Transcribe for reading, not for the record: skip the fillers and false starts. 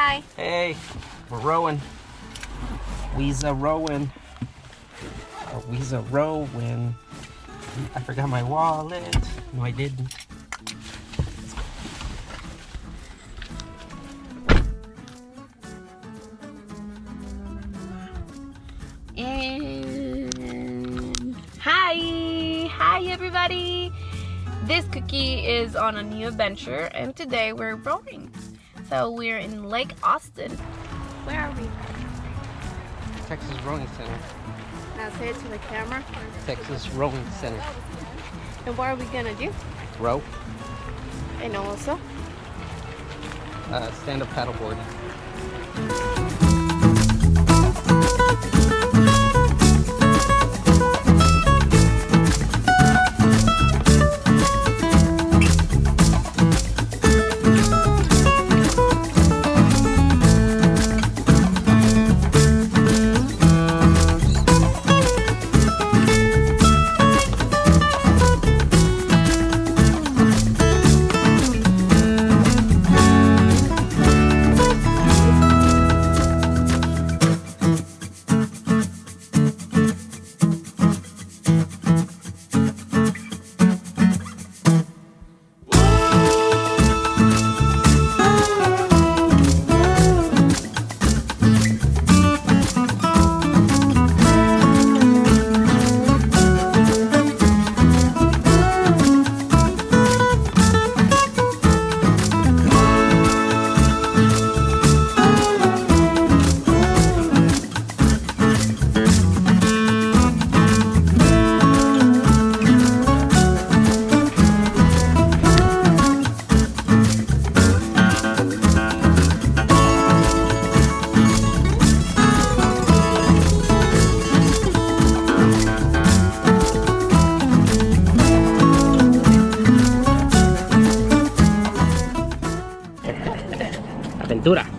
Hi. Hey, we're rowing. We's a rowing. We's a rowing. I forgot my wallet. No, I didn't. And hi everybody. This cookie is on a new adventure, and today we're rowing. So we're in Lake Austin. Where are we? Texas Rowing Center. Now say it to the camera. Texas Rowing Center. And what are we gonna do? Row. And also Stand-up paddleboard. Aventura.